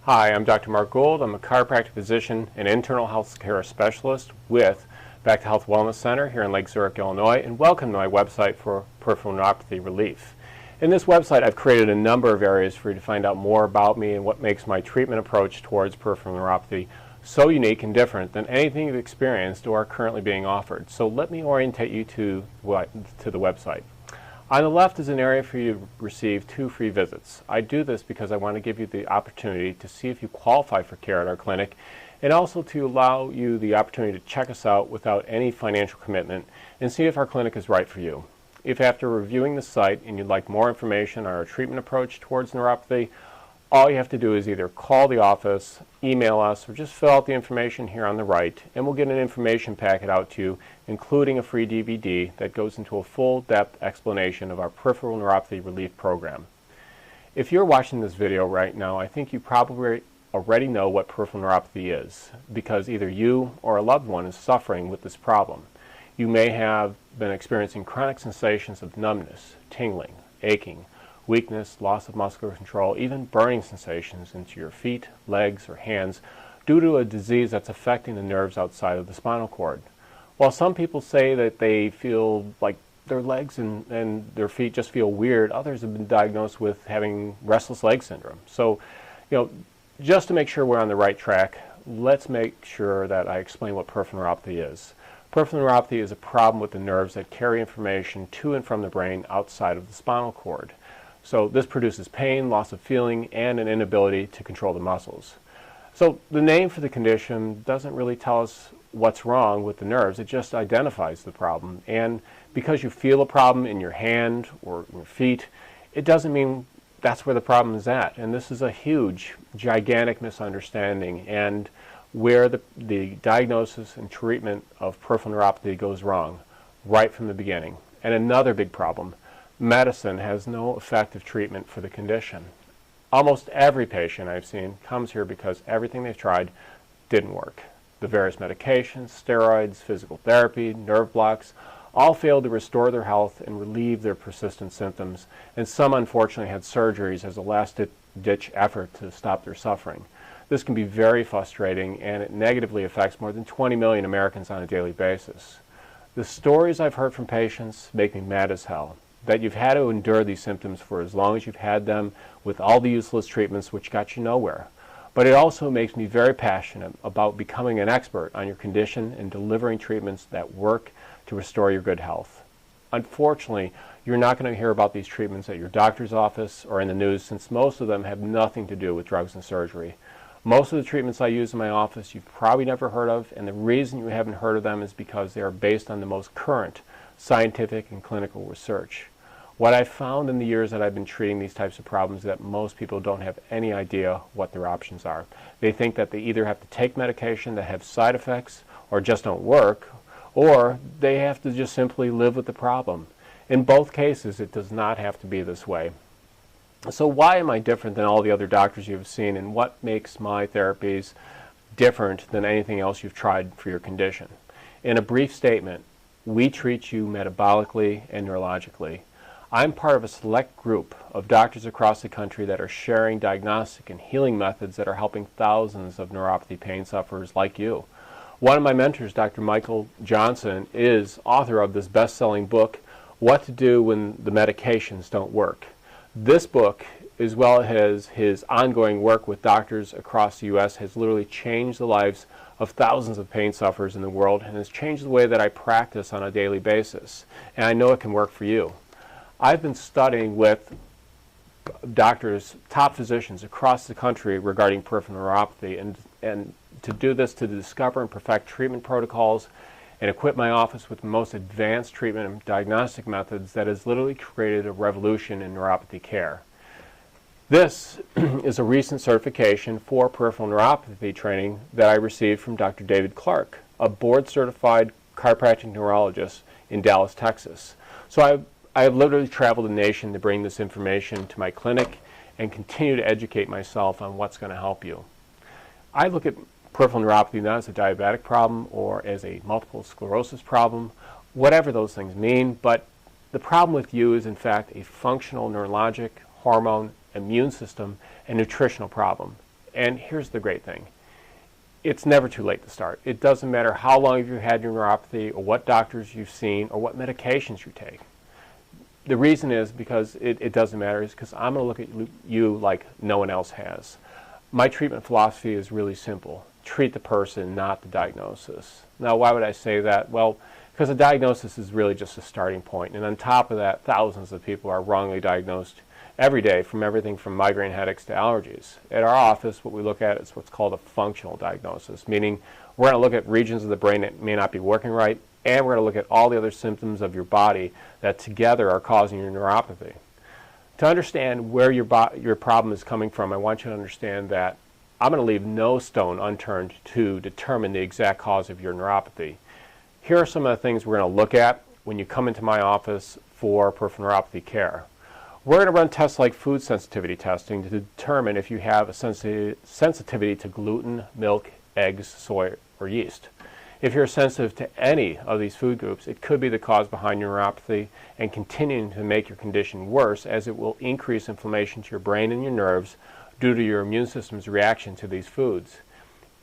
Hi, I'm Dr. Mark Gould. I'm a chiropractic physician and internal health care specialist with Back to Health Wellness Center here in Lake Zurich, Illinois, and welcome to my website for peripheral neuropathy relief. In this website, I've created a number of areas for you to find out more about me and what makes my treatment approach towards peripheral neuropathy so unique and different than anything you've experienced or are currently being offered. So let me orientate you to the website. On the left is an area for you to receive 2 free visits. I do this because I want to give you the opportunity to see if you qualify for care at our clinic, and also to allow you the opportunity to check us out without any financial commitment and see if our clinic is right for you. If after reviewing the site and you'd like more information on our treatment approach towards neuropathy, all you have to do is either call the office, email us, or just fill out the information here on the right, and we'll get an information packet out to you, including a free DVD that goes into a full-depth explanation of our peripheral neuropathy relief program. If you're watching this video right now, I think you probably already know what peripheral neuropathy is, because either you or a loved one is suffering with this problem. You may have been experiencing chronic sensations of numbness, tingling, aching, weakness, loss of muscular control, even burning sensations into your feet, legs, or hands due to a disease that's affecting the nerves outside of the spinal cord. While some people say that they feel like their legs and their feet just feel weird, others have been diagnosed with having restless leg syndrome. So, just to make sure we're on the right track, let's make sure that I explain what peripheral neuropathy is. Peripheral neuropathy is a problem with the nerves that carry information to and from the brain outside of the spinal cord. So this produces pain, loss of feeling, and an inability to control the muscles. So the name for the condition doesn't really tell us what's wrong with the nerves, it just identifies the problem. And because you feel a problem in your hand or your feet, it doesn't mean that's where the problem is at. And this is a huge, gigantic misunderstanding and where the diagnosis and treatment of peripheral neuropathy goes wrong right from the beginning. And another big problem, medicine has no effective treatment for the condition. Almost every patient I've seen comes here because everything they've tried didn't work. The various medications, steroids, physical therapy, nerve blocks, all failed to restore their health and relieve their persistent symptoms, and some unfortunately had surgeries as a last-ditch effort to stop their suffering. This can be very frustrating, and it negatively affects more than 20 million Americans on a daily basis. The stories I've heard from patients make me mad as hell. That you've had to endure these symptoms for as long as you've had them with all the useless treatments which got you nowhere. But it also makes me very passionate about becoming an expert on your condition and delivering treatments that work to restore your good health. Unfortunately, you're not going to hear about these treatments at your doctor's office or in the news, since most of them have nothing to do with drugs and surgery. Most of the treatments I use in my office you've probably never heard of, and the reason you haven't heard of them is because they are based on the most current scientific and clinical research. What I've found in the years that I've been treating these types of problems is that most people don't have any idea what their options are. They think that they either have to take medication that have side effects or just don't work, or they have to just simply live with the problem. In both cases, it does not have to be this way. So why am I different than all the other doctors you've seen, and what makes my therapies different than anything else you've tried for your condition? In a brief statement, we treat you metabolically and neurologically. I'm part of a select group of doctors across the country that are sharing diagnostic and healing methods that are helping thousands of neuropathy pain sufferers like you. One of my mentors, Dr. Michael Johnson, is author of this best-selling book, What to Do When the Medications Don't Work. This book, as well as his ongoing work with doctors across the U.S., has literally changed the lives of thousands of pain sufferers in the world and has changed the way that I practice on a daily basis. And I know it can work for you. I've been studying with doctors, top physicians across the country regarding peripheral neuropathy, and to do this, to discover and perfect treatment protocols and equip my office with the most advanced treatment and diagnostic methods that has literally created a revolution in neuropathy care. This is a recent certification for peripheral neuropathy training that I received from Dr. David Clark, a board-certified chiropractic neurologist in Dallas, Texas. So I have literally traveled the nation to bring this information to my clinic and continue to educate myself on what's going to help you. I look at peripheral neuropathy not as a diabetic problem or as a multiple sclerosis problem, whatever those things mean, but the problem with you is in fact a functional neurologic, hormone, immune system, and nutritional problem. And here's the great thing. It's never too late to start. It doesn't matter how long you've had your neuropathy or what doctors you've seen or what medications you take. The reason is because it doesn't matter is because I'm going to look at you like no one else has. My treatment philosophy is really simple. Treat the person, not the diagnosis. Now, why would I say that? Well, because a diagnosis is really just a starting point. And on top of that, thousands of people are wrongly diagnosed every day from everything from migraine headaches to allergies. At our office, what we look at is what's called a functional diagnosis, meaning we're going to look at regions of the brain that may not be working right, and we're going to look at all the other symptoms of your body that together are causing your neuropathy. To understand where your problem is coming from, I want you to understand that I'm going to leave no stone unturned to determine the exact cause of your neuropathy. Here are some of the things we're going to look at when you come into my office for peripheral neuropathy care. We're going to run tests like food sensitivity testing to determine if you have a sensitivity to gluten, milk, eggs, soy, or yeast. If you're sensitive to any of these food groups, it could be the cause behind your neuropathy and continuing to make your condition worse, as it will increase inflammation to your brain and your nerves due to your immune system's reaction to these foods.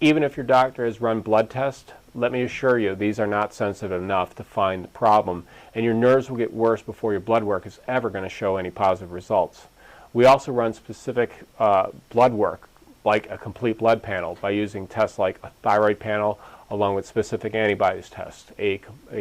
Even if your doctor has run blood tests, let me assure you these are not sensitive enough to find the problem, and your nerves will get worse before your blood work is ever going to show any positive results. We also run specific blood work, like a complete blood panel, by using tests like a thyroid panel along with specific antibodies tests, a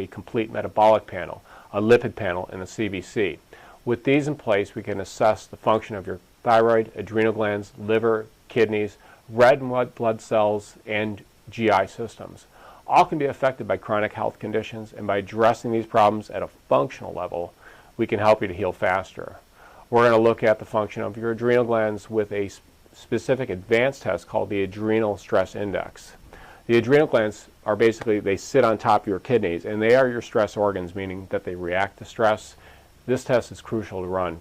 complete metabolic panel, a lipid panel, and a CBC. With these in place, we can assess the function of your thyroid, adrenal glands, liver, kidneys, red and white blood cells, and GI systems. All can be affected by chronic health conditions, and by addressing these problems at a functional level, we can help you to heal faster. We're going to look at the function of your adrenal glands with a specific advanced test called the Adrenal Stress Index. The adrenal glands are basically, they sit on top of your kidneys, and they are your stress organs, meaning that they react to stress. This test is crucial to run.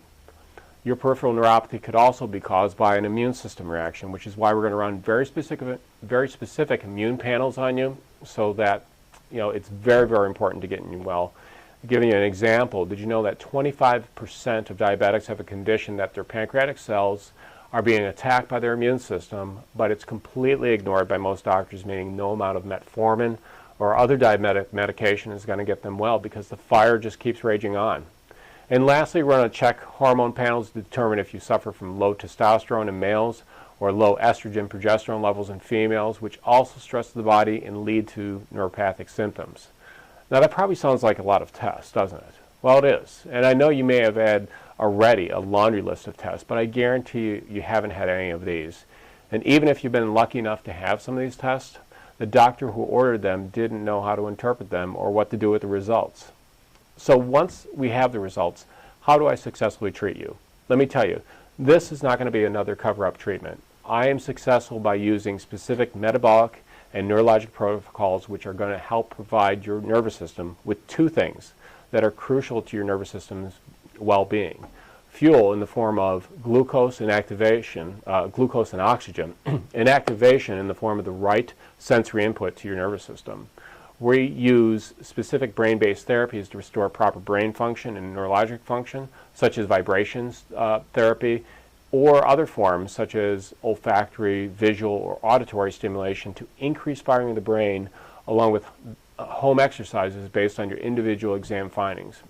Your peripheral neuropathy could also be caused by an immune system reaction, which is why we're going to run very specific immune panels on you, so that it's very, very important to getting you well. Giving you an example, did you know that 25% of diabetics have a condition that their pancreatic cells are being attacked by their immune system, but it's completely ignored by most doctors, meaning no amount of metformin or other diabetic medication is going to get them well, because the fire just keeps raging on. And lastly, we're going to check hormone panels to determine if you suffer from low testosterone in males or low estrogen progesterone levels in females, which also stress the body and lead to neuropathic symptoms. Now, that probably sounds like a lot of tests, doesn't it? Well, it is. And I know you may have had already a laundry list of tests, but I guarantee you haven't had any of these. And even if you've been lucky enough to have some of these tests, the doctor who ordered them didn't know how to interpret them or what to do with the results. So once we have the results, how do I successfully treat you? Let me tell you, this is not going to be another cover-up treatment. I am successful by using specific metabolic and neurologic protocols which are going to help provide your nervous system with two things that are crucial to your nervous system's well-being. Fuel in the form of glucose and activation, glucose and oxygen, and activation in the form of the right sensory input to your nervous system. We use specific brain-based therapies to restore proper brain function and neurologic function, such as vibrations therapy, or other forms such as olfactory, visual, or auditory stimulation to increase firing of the brain, along with home exercises based on your individual exam findings.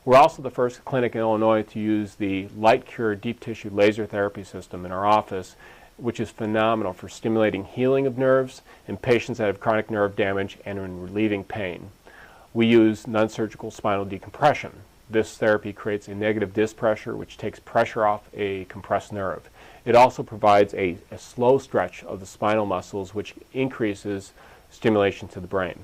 We're also the first clinic in Illinois to use the LightCure deep tissue laser therapy system in our office, which is phenomenal for stimulating healing of nerves in patients that have chronic nerve damage and in relieving pain. We use non-surgical spinal decompression. This therapy creates a negative disc pressure, which takes pressure off a compressed nerve. It also provides a slow stretch of the spinal muscles, which increases stimulation to the brain.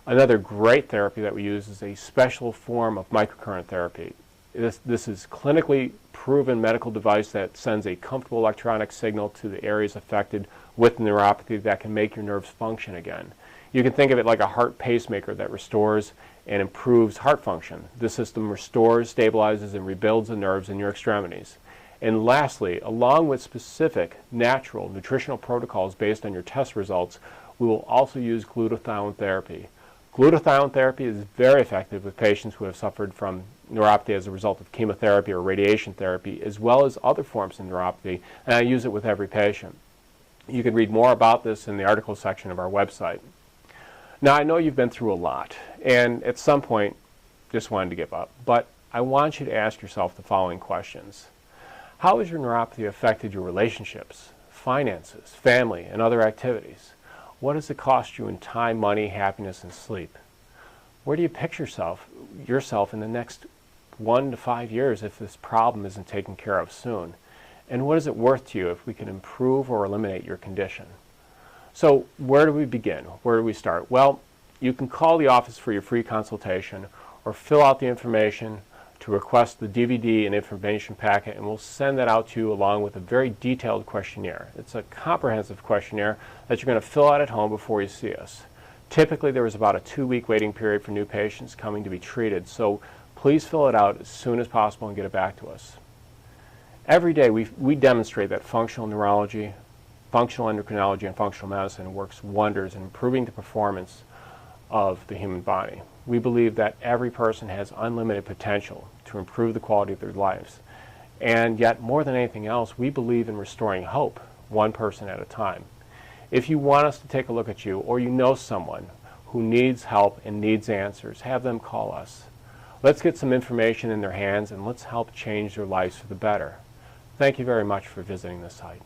Another great therapy that we use is a special form of microcurrent therapy. This is clinically proven medical device that sends a comfortable electronic signal to the areas affected with neuropathy that can make your nerves function again. You can think of it like a heart pacemaker that restores and improves heart function. This system restores, stabilizes, and rebuilds the nerves in your extremities. And lastly, along with specific natural nutritional protocols based on your test results, we will also use glutathione therapy. Glutathione therapy is very effective with patients who have suffered from neuropathy as a result of chemotherapy or radiation therapy, as well as other forms of neuropathy, and I use it with every patient. You can read more about this in the article section of our website. Now, I know you've been through a lot, and at some point just wanted to give up, but I want you to ask yourself the following questions. How has your neuropathy affected your relationships, finances, family, and other activities? What does it cost you in time, money, happiness, and sleep? Where do you picture yourself in the next 1 to 5 years if this problem isn't taken care of soon? And what is it worth to you if we can improve or eliminate your condition? So where do we begin? Where do we start? Well, you can call the office for your free consultation or fill out the information to request the DVD and information packet, and we'll send that out to you along with a very detailed questionnaire. It's a comprehensive questionnaire that you're going to fill out at home before you see us. Typically, there is about a 2-week waiting period for new patients coming to be treated, so please fill it out as soon as possible and get it back to us. Every day, we demonstrate that functional neurology, functional endocrinology, and functional medicine works wonders in improving the performance of the human body. We believe that every person has unlimited potential to improve the quality of their lives. And yet, more than anything else, we believe in restoring hope, one person at a time. If you want us to take a look at you, or you know someone who needs help and needs answers, have them call us. Let's get some information in their hands and let's help change their lives for the better. Thank you very much for visiting this site.